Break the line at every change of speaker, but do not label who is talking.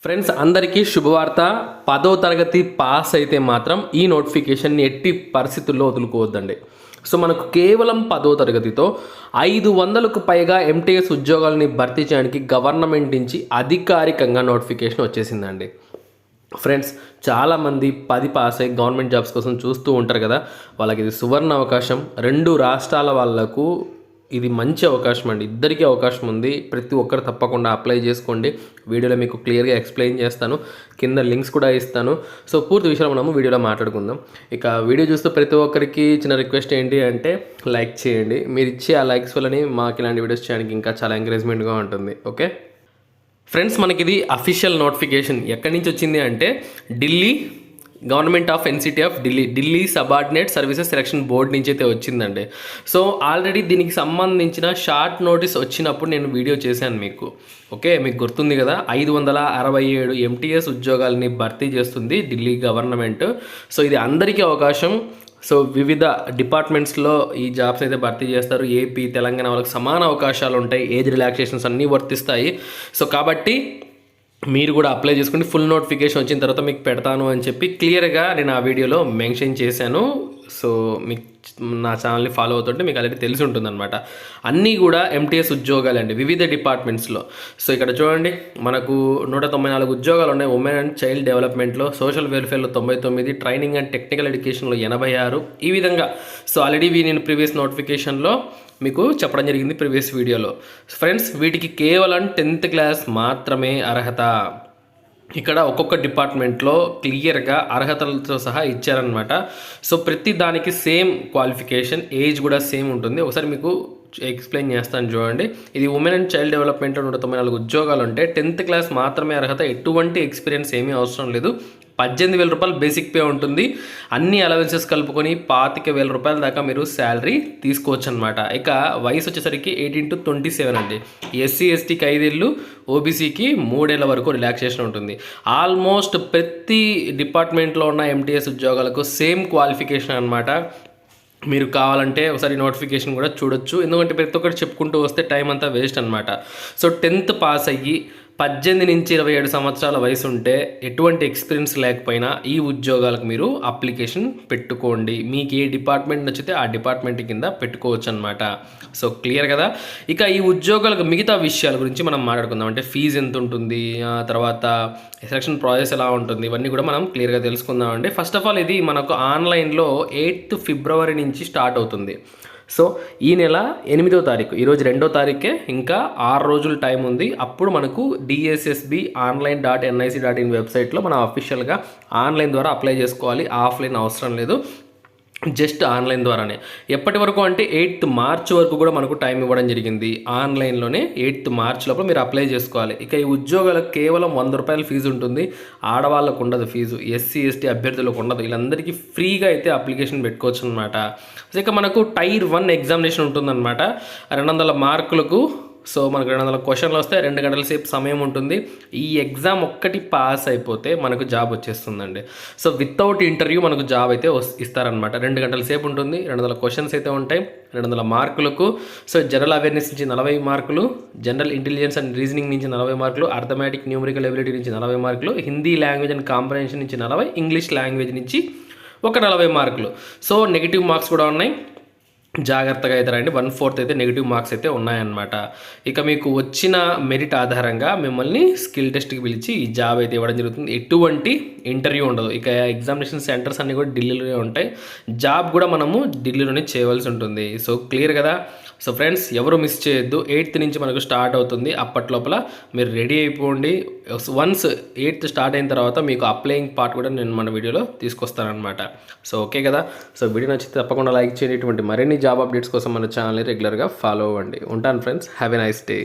Friends అందరికీ శుభవార్త. 10వ తరగతి పాస్ అయితే మాత్రం ఈ నోటిఫికేషన్ని ఎట్టి పరిస్థితుల్లో వదులుకోవద్దండి. సో మనకు కేవలం 10వ తరగతితో 500కు పైగా ఎంటీఎస్ ఉద్యోగాలని భర్తీ చేయడానికి గవర్నమెంట్ నుంచి అధికారికంగా నోటిఫికేషన్ వచ్చేసిందండి. ఫ్రెండ్స్ చాలామంది 10 పాస్ అయ్యి గవర్నమెంట్ జాబ్స్ కోసం చూస్తూ ఉంటారు కదా, వాళ్ళకి ఇది సువర్ణ అవకాశం. 2 రాష్ట్రాల వాళ్ళకు ఇది మంచి అవకాశం అండి. ఇద్దరికీ అవకాశం ఉంది. ప్రతి ఒక్కరు తప్పకుండా అప్లై చేసుకోండి. వీడియోలో మీకు క్లియర్గా ఎక్స్ప్లెయిన్ చేస్తాను, కింద లింక్స్ కూడా ఇస్తాను. సో పూర్తి విషయాలు మనము వీడియోలో మాట్లాడుకుందాం. ఇక వీడియో చూస్తూ ప్రతి ఒక్కరికి చిన్న రిక్వెస్ట్ ఏంటి అంటే లైక్ చేయండి. మీరు ఇచ్చే ఆ లైక్స్ వల్లని మాకు ఇలాంటి వీడియోస్ చేయడానికి ఇంకా చాలా ఎంకరేజ్మెంట్గా ఉంటుంది. ఓకే ఫ్రెండ్స్, మనకి ఇది అఫీషియల్ నోటిఫికేషన్ ఎక్కడి నుంచి వచ్చింది అంటే Delhi government of NCT of Delhi subordinate services selection board నుంచి అయితే వచ్చిందండి. సో ఆల్రెడీ దీనికి సంబంధించిన షార్ట్ నోటీస్ వచ్చినప్పుడు నేను వీడియో చేశాను మీకు. ఓకే, మీకు గుర్తుంది కదా, 567 ఎంటీఎస్ ఉద్యోగాలని భర్తీ చేస్తుంది ఢిల్లీ గవర్నమెంట్. సో ఇది అందరికీ అవకాశం. సో వివిధ డిపార్ట్మెంట్స్లో ఈ జాబ్స్ అయితే భర్తీ చేస్తారు. ఏపీ తెలంగాణ వాళ్ళకి సమాన అవకాశాలు ఉంటాయి. ఏజ్ రిలాక్సేషన్స్ అన్నీ వర్తిస్తాయి. సో కాబట్టి మీరు కూడా అప్లై చేసుకోండి. ఫుల్ నోటిఫికేషన్ వచ్చిన తర్వాత మీకు పెడతాను అని చెప్పి క్లియర్గా నేను ఆ వీడియోలో మెన్షన్ చేశాను. సో మీకు నా ఛానల్ని ఫాలో అవుతుంటే మీకు ఆల్రెడీ తెలిసి ఉంటుందన్నమాట. అన్నీ కూడా ఎంటీఎస్ ఉద్యోగాలండి వివిధ డిపార్ట్మెంట్స్లో. సో ఇక్కడ చూడండి, మనకు 194 ఉద్యోగాలు ఉన్నాయి. ఉమెన్ అండ్ చైల్డ్ డెవలప్మెంట్లో, సోషల్ వెల్ఫేర్లో 99, ట్రైనింగ్ అండ్ టెక్నికల్ ఎడ్యుకేషన్లో 86. ఈ విధంగా సో ఆల్రెడీ నేను ప్రీవియస్ నోటిఫికేషన్లో మీకు చెప్పడం జరిగింది, ప్రీవియస్ వీడియోలో. ఫ్రెండ్స్ వీటికి కేవలం 10th క్లాస్ మాత్రమే అర్హత. ఇక్కడ ఒక్కొక్క డిపార్ట్మెంట్లో క్లియర్గా అర్హతలతో సహా ఇచ్చారనమాట. సో ప్రతి దానికి సేమ్ క్వాలిఫికేషన్, ఏజ్ కూడా సేమ్ ఉంటుంది. ఒకసారి మీకు ఎక్స్ప్లెయిన్ చేస్తాను చూడండి. ఇది ఉమెన్ అండ్ చైల్డ్ డెవలప్మెంట్లో 194 ఉద్యోగాలు ఉంటే 10th క్లాస్ మాత్రమే అర్హత. ఎటువంటి ఎక్స్పీరియన్స్ ఏమీ అవసరం లేదు. 18,000 రూపాయలు బేసిక్ పే ఉంటుంది. అన్ని అలవెన్సెస్ కలుపుకొని 25,000 రూపాయల దాకా మీరు శాలరీ తీసుకోవచ్చు అనమాట. ఇక వయసు వచ్చేసరికి 18 to 27 అండి. ఎస్సీ ఎస్టీకి 5 ఏళ్ళు, ఓబీసీకి 3 ఏళ్ళ వరకు రిలాక్సేషన్ ఉంటుంది. ఆల్మోస్ట్ ప్రతి డిపార్ట్మెంట్లో ఉన్న ఎంటీఎస్ ఉద్యోగాలకు సేమ్ క్వాలిఫికేషన్ అనమాట. మీరు కావాలంటే ఒకసారి నోటిఫికేషన్ కూడా చూడొచ్చు. ఎందుకంటే ప్రతి ఒక్కటి చెప్పుకుంటూ వస్తే టైం అంతా వేస్ట్ అనమాట. సో 10th పాస్ అయ్యి 18 నుంచి 27 సంవత్సరాల వయసు ఉంటే, ఎటువంటి ఎక్స్పీరియన్స్ లేకపోయినా ఈ ఉద్యోగాలకు మీరు అప్లికేషన్ పెట్టుకోండి. మీకు ఏ డిపార్ట్మెంట్ నచ్చితే ఆ డిపార్ట్మెంట్ కింద పెట్టుకోవచ్చు అనమాట. సో క్లియర్ కదా. ఇక ఈ ఉద్యోగాలకు మిగతా విషయాల గురించి మనం మాట్లాడుకుందాం. అంటే ఫీజు ఎంత ఉంటుంది, తర్వాత సెలక్షన్ ప్రాసెస్ ఎలా ఉంటుంది, ఇవన్నీ కూడా మనం క్లియర్గా తెలుసుకుందామండి. ఫస్ట్ ఆఫ్ ఆల్ ఇది మనకు ఆన్లైన్లో 8th ఫిబ్రవరి నుంచి స్టార్ట్ అవుతుంది. సో ఈ నెల 8వ తారీఖు, ఈరోజు 2వ తారీఖే, ఇంకా 6 రోజులు టైం ఉంది. అప్పుడు మనకు DSSB online.nic.in వెబ్సైట్లో మనం అఫీషియల్గా ఆన్లైన్ ద్వారా అప్లై చేసుకోవాలి. ఆఫ్లైన్ అవసరం లేదు, జస్ట్ ఆన్లైన్ ద్వారానే. ఎప్పటి వరకు అంటే 8th మార్చ్ వరకు కూడా మనకు టైం ఇవ్వడం జరిగింది. ఆన్లైన్లోనే 8th మార్చ్ లోపల మీరు అప్లై చేసుకోవాలి. ఇక ఈ ఉద్యోగాలకు కేవలం 100 రూపాయల ఫీజు ఉంటుంది. ఆడవాళ్ళకు ఉండదు ఫీజు, ఎస్సీ ఎస్టీ అభ్యర్థులకు ఉండదు. వీళ్ళందరికీ ఫ్రీగా అయితే అప్లికేషన్ పెట్టుకోవచ్చు అనమాట. ఇక మనకు టైర్ 1 ఎగ్జామినేషన్ ఉంటుందన్నమాట. 200 మార్కులకు. సో మనకు 200 క్వశ్చన్లు వస్తే 2 గంటల సేపు సమయం ఉంటుంది. ఈ ఎగ్జామ్ ఒక్కటి పాస్ అయిపోతే మనకు జాబ్ వచ్చేస్తుందండి. సో వితౌట్ ఇంటర్వ్యూ మనకు జాబ్ అయితే ఇస్తారనమాట. 2 గంటల సేపు ఉంటుంది, 200 క్వశ్చన్స్ అయితే ఉంటాయి, 200 మార్కులకు. సో జనరల్ అవేర్నెస్ నుంచి 40 మార్కులు, జనరల్ ఇంటెలిజెన్స్ అండ్ రీజనింగ్ నుంచి 40 మార్కులు, అర్థమెటిక్ న్యూమరికల్ ఎబిలిటీ నుంచి 40 మార్కులు, హిందీ లాంగ్వేజ్ అండ్ కాంప్రహెన్షన్ నుంచి 40, ఇంగ్లీష్ లాంగ్వేజ్ నుంచి ఒక 40 మార్కులు. సో నెగిటివ్ మార్క్స్ కూడా ఉన్నాయి, జాగ్రత్తగా అయితే రండి. 1/4 అయితే నెగిటివ్ మార్క్స్ అయితే ఉన్నాయన్నమాట. ఇక మీకు వచ్చిన మెరిట్ ఆధారంగా మిమ్మల్ని స్కిల్ టెస్ట్కి పిలిచి ఈ జాబ్ అయితే ఇవ్వడం జరుగుతుంది. ఎటువంటి ఇంటర్వ్యూ ఉండదు. ఇక ఎగ్జామినేషన్ సెంటర్స్ అన్నీ కూడా ఢిల్లీలోనే ఉంటాయి. జాబ్ కూడా మనము ఢిల్లీలోనే చేయవలసి ఉంటుంది. సో క్లియర్ కదా. సో ఫ్రెండ్స్ ఎవరు మిస్ చేయొద్దు. 8th నుంచి మనకు స్టార్ట్ అవుతుంది. అప్పట్లోపల మీరు రెడీ అయిపోండి. వన్స్ 8th స్టార్ట్ అయిన తర్వాత మీకు అప్లయింగ్ పార్ట్ కూడా నేను మన వీడియోలో తీసుకొస్తానమాట. సో ఓకే కదా. సో వీడియో నచ్చితే తప్పకుండా లైక్ చేయండి. ఇటువంటి మరిన్ని జాబ్ అప్డేట్స్ కోసం మన ఛానల్ని రెగ్యులర్గా ఫాలో అవ్వండి. ఉంటాను friends, have a nice day.